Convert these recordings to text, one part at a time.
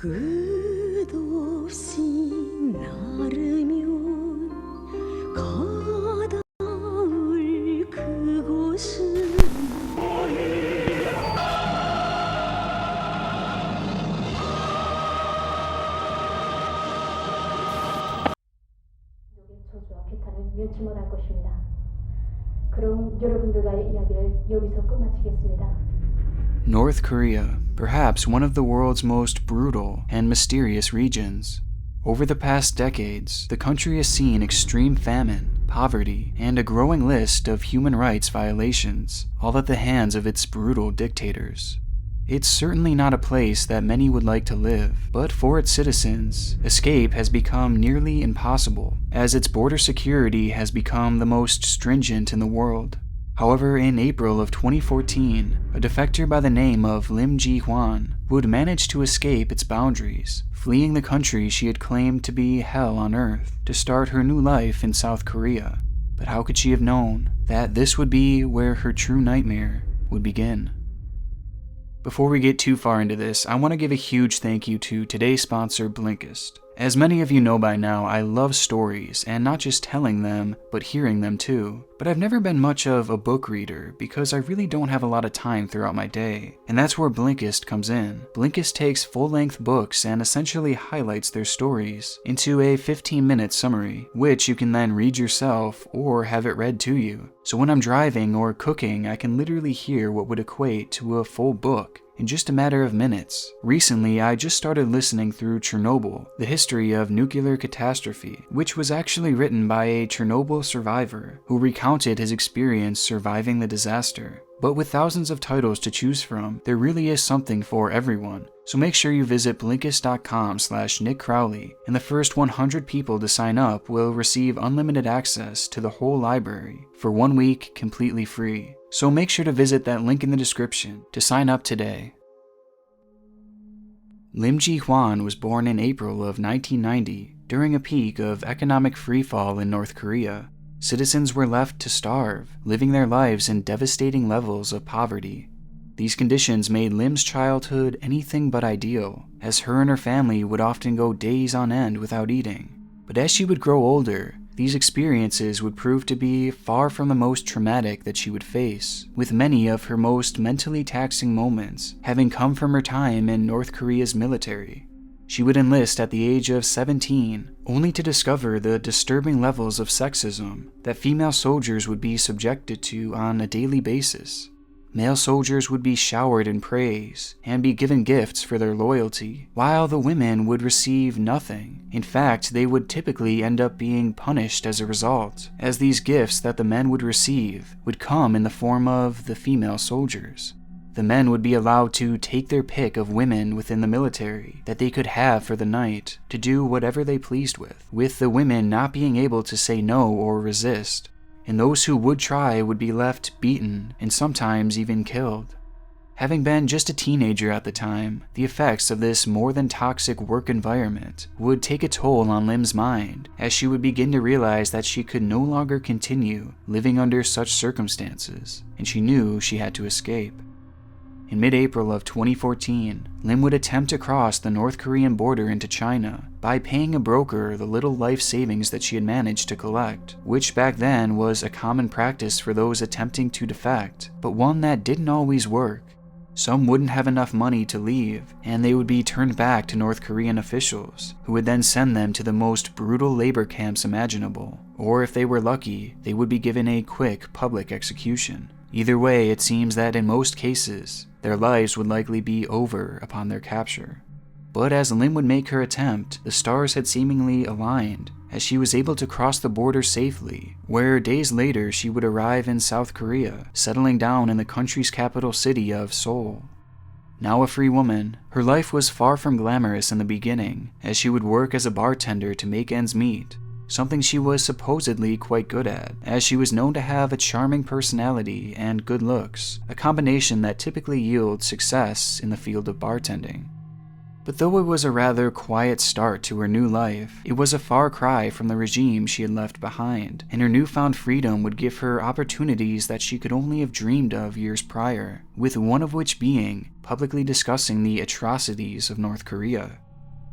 끝없이 나르면 가다울 그곳은 저주와 개탄을 면치 못할 것입니다. 그럼 여러분들과의 이야기를 여기서 끝마치겠습니다. North Korea, perhaps one of the world's most brutal and mysterious regions. Over the past decades, the country has seen extreme famine, poverty, and a growing list of human rights violations, all at the hands of its brutal dictators. It's certainly not a place that many would like to live, but for its citizens, escape has become nearly impossible, as its border security has become the most stringent in the world. However, in April of 2014, a defector by the name of Lim Ji Hyun would manage to escape its boundaries, fleeing the country she had claimed to be hell on earth to start her new life in South Korea. But how could she have known that this would be where her true nightmare would begin? Before we get too far into this, I want to give a huge thank you to today's sponsor, Blinkist. As many of you know by now, I love stories, and not just telling them, but hearing them too. But I've never been much of a book reader, because I really don't have a lot of time throughout my day. And that's where Blinkist comes in. Blinkist takes full-length books and essentially highlights their stories into a 15-minute summary, which you can then read yourself or have it read to you. So when I'm driving or cooking, I can literally hear what would equate to a full book in just a matter of minutes. Recently, I just started listening through Chernobyl, the history of nuclear catastrophe, which was actually written by a Chernobyl survivor who recounted his experience surviving the disaster. But with thousands of titles to choose from, there really is something for everyone. So make sure you visit Blinkist.com/Nick Crowley, and the first 100 people to sign up will receive unlimited access to the whole library for 1 week completely free. So make sure to visit that link in the description to sign up today. Lim Ji Hyun was born in April of 1990 during a peak of economic freefall in North Korea. Citizens were left to starve, living their lives in devastating levels of poverty. These conditions made Lim's childhood anything but ideal, as her and her family would often go days on end without eating. But as she would grow older, these experiences would prove to be far from the most traumatic that she would face, with many of her most mentally taxing moments having come from her time in North Korea's military. She would enlist at the age of 17, only to discover the disturbing levels of sexism that female soldiers would be subjected to on a daily basis. Male soldiers would be showered in praise and be given gifts for their loyalty, while the women would receive nothing. In fact, they would typically end up being punished as a result, as these gifts that the men would receive would come in the form of the female soldiers. The men would be allowed to take their pick of women within the military that they could have for the night to do whatever they pleased with the women not being able to say no or resist. And those who would try would be left beaten and sometimes even killed. Having been just a teenager at the time, the effects of this more than toxic work environment would take a toll on Lim's mind, as she would begin to realize that she could no longer continue living under such circumstances, and she knew she had to escape. In mid-April of 2014, Lim would attempt to cross the North Korean border into China by paying a broker the little life savings that she had managed to collect, which back then was a common practice for those attempting to defect, but one that didn't always work. Some wouldn't have enough money to leave, and they would be turned back to North Korean officials, who would then send them to the most brutal labor camps imaginable, or if they were lucky, they would be given a quick public execution. Either way, it seems that in most cases, their lives would likely be over upon their capture. But as Lim would make her attempt, the stars had seemingly aligned, as she was able to cross the border safely, where days later she would arrive in South Korea, settling down in the country's capital city of Seoul. Now a free woman, her life was far from glamorous in the beginning, as she would work as a bartender to make ends meet, something she was supposedly quite good at, as she was known to have a charming personality and good looks, a combination that typically yields success in the field of bartending. But though it was a rather quiet start to her new life, it was a far cry from the regime she had left behind, and her newfound freedom would give her opportunities that she could only have dreamed of years prior, with one of which being publicly discussing the atrocities of North Korea.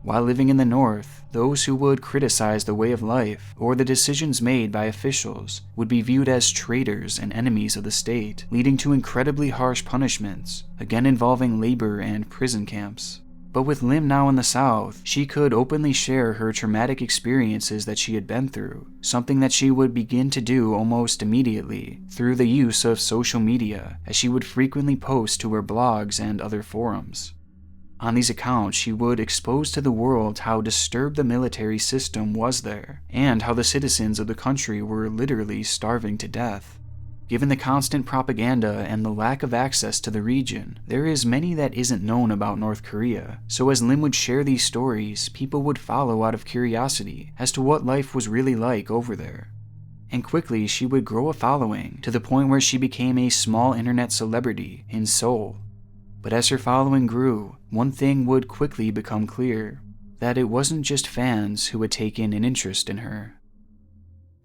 While living in the North, those who would criticize the way of life or the decisions made by officials would be viewed as traitors and enemies of the state, leading to incredibly harsh punishments, again involving labor and prison camps. But with Lim now in the South, she could openly share her traumatic experiences that she had been through, something that she would begin to do almost immediately through the use of social media, as she would frequently post to her blogs and other forums. On these accounts, she would expose to the world how disturbed the military system was there, and how the citizens of the country were literally starving to death. Given the constant propaganda and the lack of access to the region, there is many that isn't known about North Korea, so as Lim would share these stories, people would follow out of curiosity as to what life was really like over there. And quickly she would grow a following to the point where she became a small internet celebrity in Seoul. But as her following grew, one thing would quickly become clear, that it wasn't just fans who had taken an interest in her.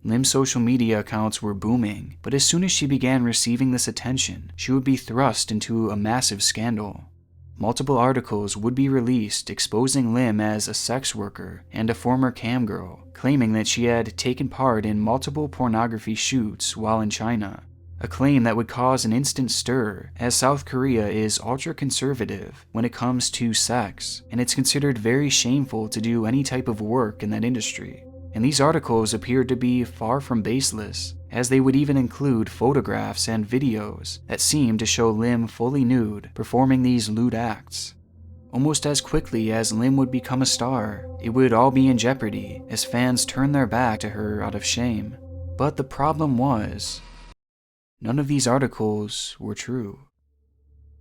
Lim's social media accounts were booming, but as soon as she began receiving this attention, she would be thrust into a massive scandal. Multiple articles would be released exposing Lim as a sex worker and a former cam girl, claiming that she had taken part in multiple pornography shoots while in China. A claim that would cause an instant stir, as South Korea is ultra-conservative when it comes to sex, and it's considered very shameful to do any type of work in that industry. And these articles appeared to be far from baseless, as they would even include photographs and videos that seemed to show Lim fully nude, performing these lewd acts. Almost as quickly as Lim would become a star, it would all be in jeopardy as fans turned their back to her out of shame. But the problem was, none of these articles were true.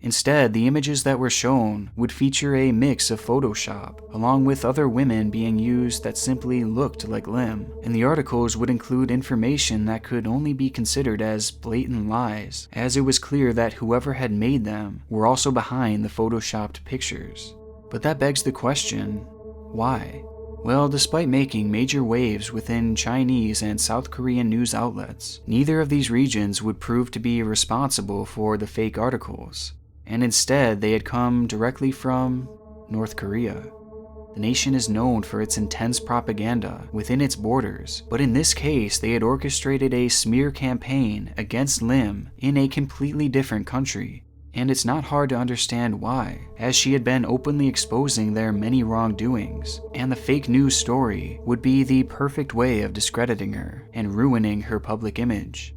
Instead, the images that were shown would feature a mix of Photoshop, along with other women being used that simply looked like Lim, and the articles would include information that could only be considered as blatant lies, as it was clear that whoever had made them were also behind the Photoshopped pictures. But that begs the question, why? Well, despite making major waves within Chinese and South Korean news outlets, neither of these regions would prove to be responsible for the fake articles, and instead they had come directly from North Korea. The nation is known for its intense propaganda within its borders, but in this case they had orchestrated a smear campaign against Lim in a completely different country. And it's not hard to understand why, as she had been openly exposing their many wrongdoings, and the fake news story would be the perfect way of discrediting her and ruining her public image.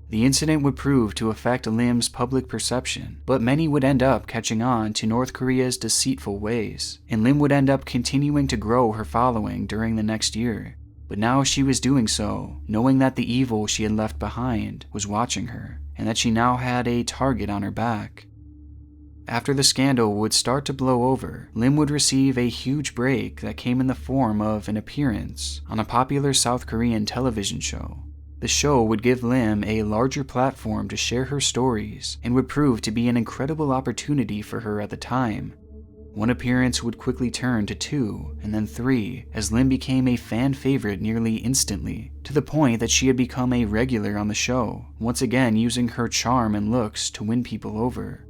The incident would prove to affect Lim's public perception, but many would end up catching on to North Korea's deceitful ways, and Lim would end up continuing to grow her following during the next year. But now she was doing so, knowing that the evil she had left behind was watching her, and that she now had a target on her back. After the scandal would start to blow over, Lim would receive a huge break that came in the form of an appearance on a popular South Korean television show. The show would give Lim a larger platform to share her stories and would prove to be an incredible opportunity for her at the time. One appearance would quickly turn to 2 and then 3 as Lim became a fan favorite nearly instantly, to the point that she had become a regular on the show, once again using her charm and looks to win people over.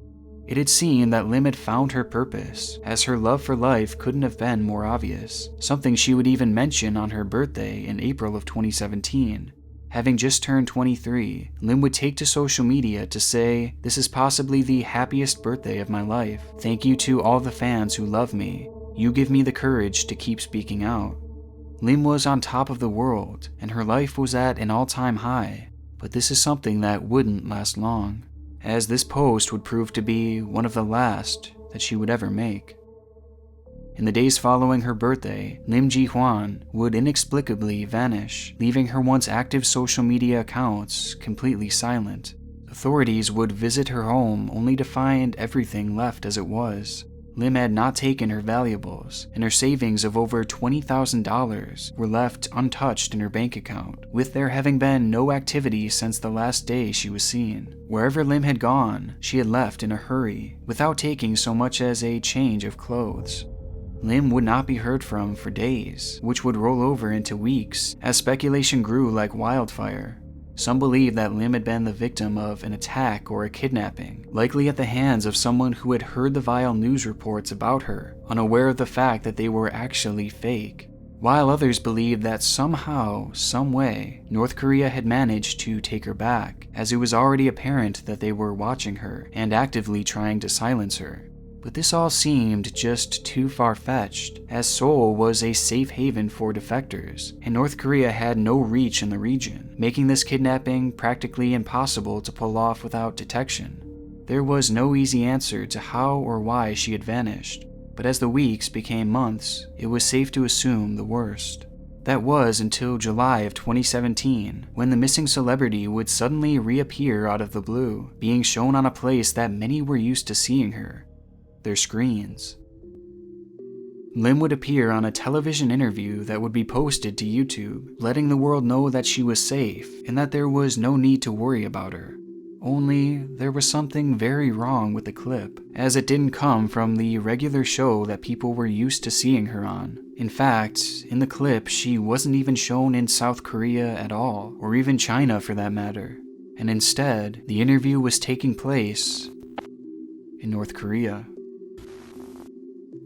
It had seemed that Lim had found her purpose, as her love for life couldn't have been more obvious, something she would even mention on her birthday in April of 2017. Having just turned 23, Lim would take to social media to say, "This is possibly the happiest birthday of my life. Thank you to all the fans who love me. You give me the courage to keep speaking out." Lim was on top of the world, and her life was at an all-time high, but this is something that wouldn't last long, as this post would prove to be one of the last that she would ever make. In the days following her birthday, Lim Ji Hyun would inexplicably vanish, leaving her once active social media accounts completely silent. Authorities would visit her home only to find everything left as it was. Lim had not taken her valuables, and her savings of over $20,000 were left untouched in her bank account, with there having been no activity since the last day she was seen. Wherever Lim had gone, she had left in a hurry, without taking so much as a change of clothes. Lim would not be heard from for days, which would roll over into weeks as speculation grew like wildfire. Some believe that Lim had been the victim of an attack or a kidnapping, likely at the hands of someone who had heard the vile news reports about her, unaware of the fact that they were actually fake. While others believed that somehow, some way, North Korea had managed to take her back, as it was already apparent that they were watching her and actively trying to silence her. But this all seemed just too far-fetched, as Seoul was a safe haven for defectors, and North Korea had no reach in the region, making this kidnapping practically impossible to pull off without detection. There was no easy answer to how or why she had vanished, but as the weeks became months, it was safe to assume the worst. That was until July of 2017, when the missing celebrity would suddenly reappear out of the blue, being shown on a place that many were used to seeing her: their screens. Lim would appear on a television interview that would be posted to YouTube, letting the world know that she was safe and that there was no need to worry about her. Only, there was something very wrong with the clip, as it didn't come from the regular show that people were used to seeing her on. In fact, in the clip, she wasn't even shown in South Korea at all, or even China for that matter. And instead, the interview was taking place in North Korea.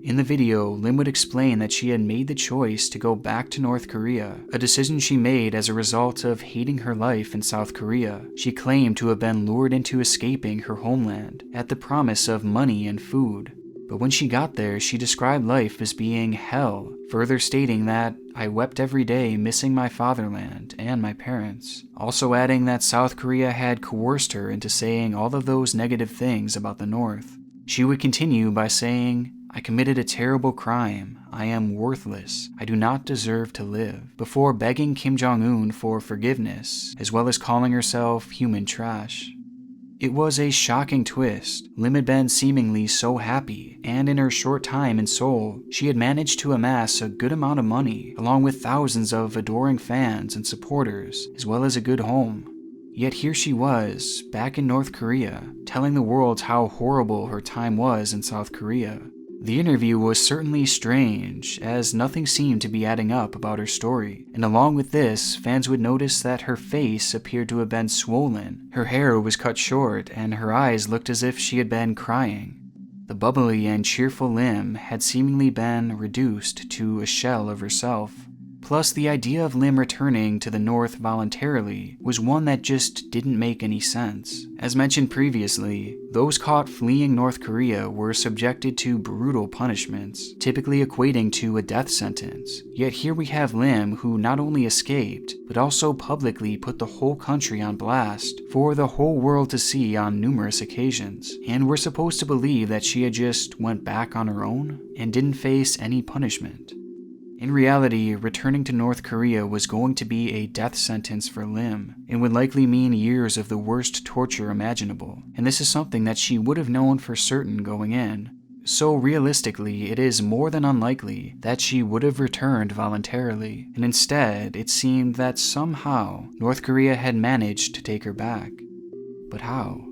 In the video, Lim would explain that she had made the choice to go back to North Korea, a decision she made as a result of hating her life in South Korea. She claimed to have been lured into escaping her homeland at the promise of money and food. But when she got there, she described life as being hell, further stating that, "I wept every day missing my fatherland and my parents," also adding that South Korea had coerced her into saying all of those negative things about the North. She would continue by saying, "I committed a terrible crime. I am worthless. I do not deserve to live," before begging Kim Jong-un for forgiveness, as well as calling herself human trash. It was a shocking twist. Lim had been seemingly so happy, and in her short time in Seoul, she had managed to amass a good amount of money, along with thousands of adoring fans and supporters, as well as a good home. Yet here she was, back in North Korea, telling the world how horrible her time was in South Korea. The interview was certainly strange, as nothing seemed to be adding up about her story, and along with this, fans would notice that her face appeared to have been swollen, her hair was cut short, and her eyes looked as if she had been crying. The bubbly and cheerful Lim had seemingly been reduced to a shell of herself. Plus, the idea of Lim returning to the North voluntarily was one that just didn't make any sense. As mentioned previously, those caught fleeing North Korea were subjected to brutal punishments, typically equating to a death sentence. Yet here we have Lim, who not only escaped, but also publicly put the whole country on blast for the whole world to see on numerous occasions. And we're supposed to believe that she had just went back on her own and didn't face any punishment. In reality, returning to North Korea was going to be a death sentence for Lim, and would likely mean years of the worst torture imaginable, and this is something that she would have known for certain going in. So realistically, it is more than unlikely that she would have returned voluntarily, and instead, it seemed that somehow, North Korea had managed to take her back. But how?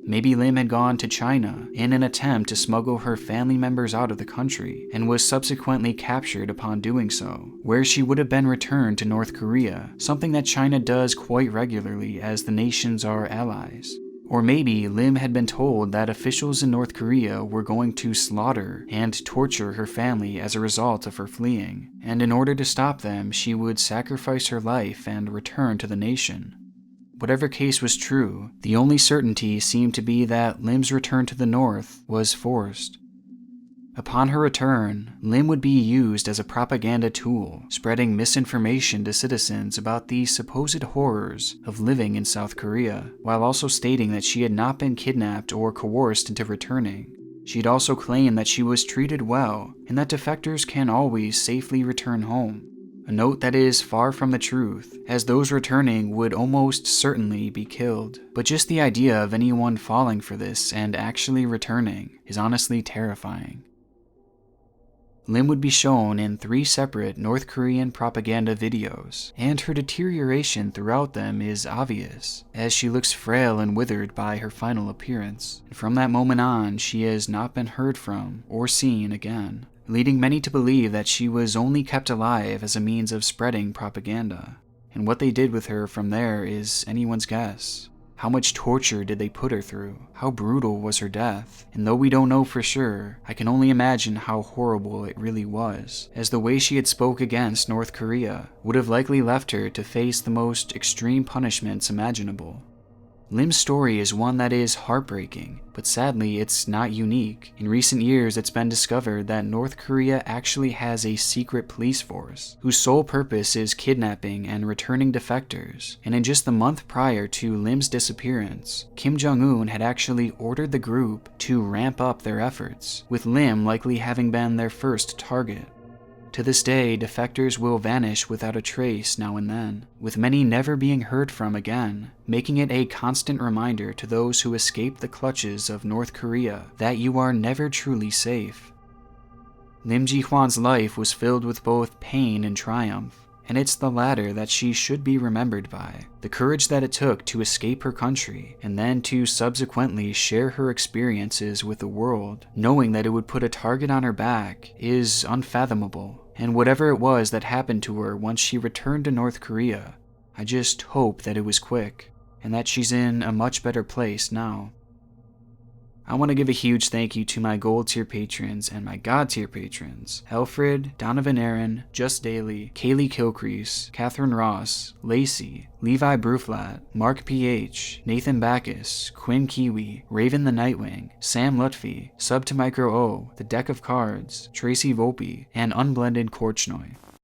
Maybe Lim had gone to China in an attempt to smuggle her family members out of the country, and was subsequently captured upon doing so, where she would have been returned to North Korea, something that China does quite regularly as the nations are allies. Or maybe Lim had been told that officials in North Korea were going to slaughter and torture her family as a result of her fleeing, and in order to stop them, she would sacrifice her life and return to the nation. Whatever case was true, the only certainty seemed to be that Lim's return to the North was forced. Upon her return, Lim would be used as a propaganda tool, spreading misinformation to citizens about the supposed horrors of living in South Korea, while also stating that she had not been kidnapped or coerced into returning. She'd also claimed that she was treated well, and that defectors can always safely return home. A note that is far from the truth, as those returning would almost certainly be killed. But just the idea of anyone falling for this and actually returning is honestly terrifying. Lim would be shown in 3 separate North Korean propaganda videos, and her deterioration throughout them is obvious, as she looks frail and withered by her final appearance. And from that moment on, she has not been heard from or seen again, leading many to believe that she was only kept alive as a means of spreading propaganda. and what they did with her from there is anyone's guess. How much torture did they put her through? How brutal was her death? And though we don't know for sure, I can only imagine how horrible it really was, as the way she had spoke against North Korea would have likely left her to face the most extreme punishments imaginable. Lim's story is one that is heartbreaking, but sadly it's not unique. In recent years, it's been discovered that North Korea actually has a secret police force, whose sole purpose is kidnapping and returning defectors. And in just the month prior to Lim's disappearance, Kim Jong-un had actually ordered the group to ramp up their efforts, with Lim likely having been their first target. To this day, defectors will vanish without a trace now and then, with many never being heard from again, making it a constant reminder to those who escape the clutches of North Korea that you are never truly safe. Lim Ji Hyun's life was filled with both pain and triumph, and it's the latter that she should be remembered by. The courage that it took to escape her country, and then to subsequently share her experiences with the world, knowing that it would put a target on her back, is unfathomable. And whatever it was that happened to her once she returned to North Korea, I just hope that it was quick, and that she's in a much better place now. I want to give a huge thank you to my gold tier patrons and my god tier patrons: Alfred, Donovan Aaron, Just Daily, Kaylee Kilcrease, Catherine Ross, Lacey, Levi Bruflat, Mark PH, Nathan Backus, Quinn Kiwi, Raven the Nightwing, Sam Lutfi, Sub to Micro O, The Deck of Cards, Tracy Volpe, and Unblended Korchnoi.